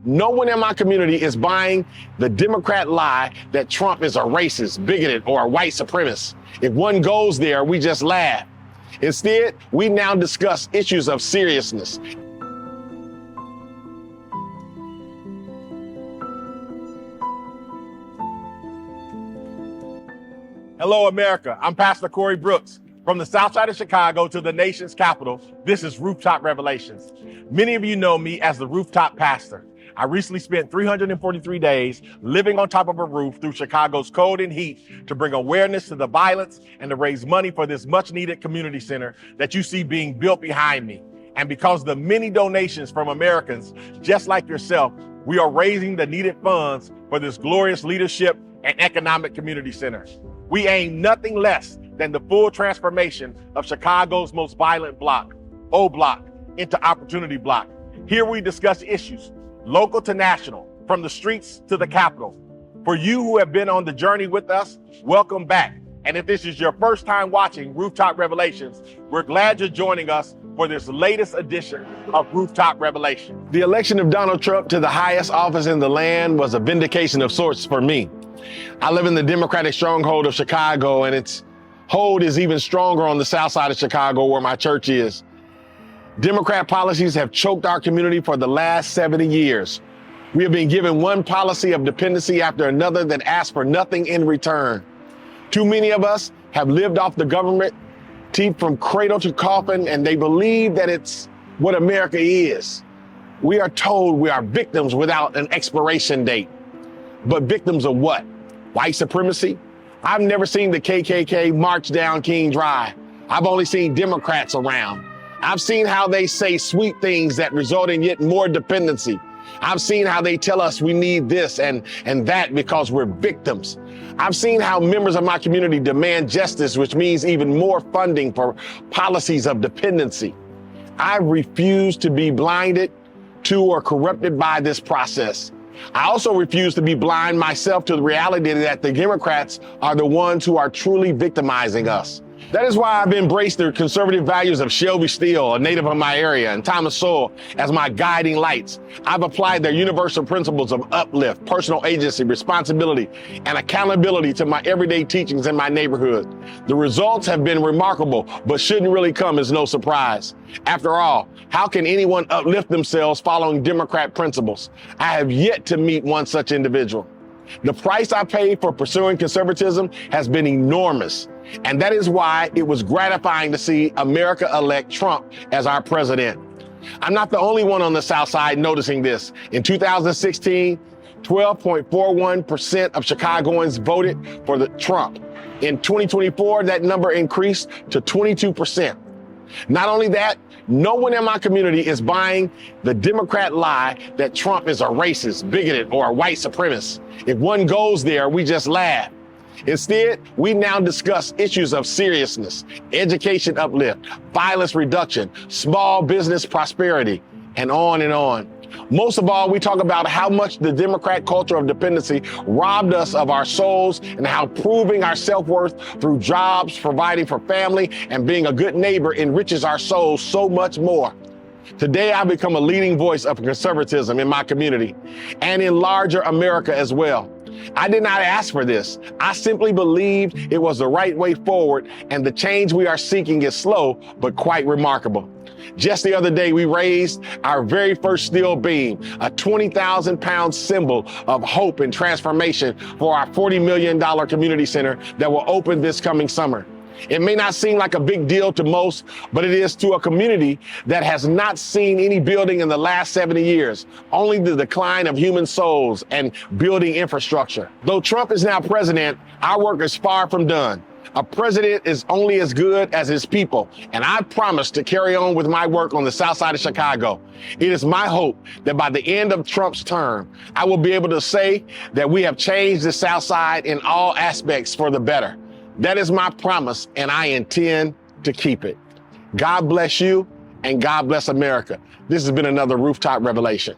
No one in my community is buying the Democrat lie that Trump is a racist, bigoted, or a white supremacist. If one goes there, we just laugh. Instead, we now discuss issues of seriousness. Hello, America. I'm Pastor Corey Brooks. From the Southside of Chicago to the nation's capital, this is Rooftop Revelations. Many of you know me as the Rooftop Pastor. I recently spent 343 days living on top of a roof through Chicago's cold and heat to bring awareness to the violence and to raise money for this much needed community center that you see being built behind me. And because of the many donations from Americans just like yourself, we are raising the needed funds for this glorious leadership and economic community center. We aim nothing less than the full transformation of Chicago's most violent block, O Block, into Opportunity Block. Here we discuss issues, local to national, from the streets to the Capitol. For you who have been on the journey with us, welcome back. And if this is your first time watching Rooftop Revelations, we're glad you're joining us for this latest edition of Rooftop Revelations. The election of Donald Trump to the highest office in the land was a vindication of sorts for me. I live in the Democratic stronghold of Chicago, and its hold is even stronger on the south side of Chicago where my church is. Democrat policies have choked our community for the last 70 years. We have been given one policy of dependency after another that asks for nothing in return. Too many of us have lived off the government from cradle to coffin, and they believe that it's what America is. We are told we are victims without an expiration date. But victims of what? White supremacy? I've never seen the KKK march down King Drive. I've only seen Democrats around. I've seen how they say sweet things that result in yet more dependency. I've seen how they tell us we need this and that because we're victims. I've seen how members of my community demand justice, which means even more funding for policies of dependency. I refuse to be blinded to or corrupted by this process. I also refuse to be blind myself to the reality that the Democrats are the ones who are truly victimizing us. That is why I've embraced the conservative values of Shelby Steele, a native of my area, and Thomas Sowell as my guiding lights. I've applied their universal principles of uplift, personal agency, responsibility, and accountability to my everyday teachings in my neighborhood. The results have been remarkable, but shouldn't really come as no surprise. After all, how can anyone uplift themselves following Democrat principles? I have yet to meet one such individual. The price I paid for pursuing conservatism has been enormous. And that is why it was gratifying to see America elect Trump as our president. I'm not the only one on the South Side noticing this. In 2016, 12.41% of Chicagoans voted for Trump. In 2024, that number increased to 22%. Not only that, no one in my community is buying the Democrat lie that Trump is a racist, bigoted, or a white supremacist. If one goes there, we just laugh. Instead, we now discuss issues of seriousness, education uplift, violence reduction, small business prosperity, and on and on. Most of all, we talk about how much the Democrat culture of dependency robbed us of our souls and how proving our self-worth through jobs, providing for family, and being a good neighbor enriches our souls so much more. Today, I've become a leading voice of conservatism in my community and in larger America as well. I did not ask for this. I simply believed it was the right way forward, and the change we are seeking is slow, but quite remarkable. Just the other day, we raised our very first steel beam, a 20,000-pound symbol of hope and transformation for our $40 million community center that will open this coming summer. It may not seem like a big deal to most, but it is to a community that has not seen any building in the last 70 years, only the decline of human souls and building infrastructure. Though Trump is now president, our work is far from done. A president is only as good as his people, and I promise to carry on with my work on the south side of Chicago. It is my hope that by the end of Trump's term, I will be able to say that we have changed the south side in all aspects for the better. That is my promise, and I intend to keep it. God bless you, and God bless America. This has been another Rooftop Revelation.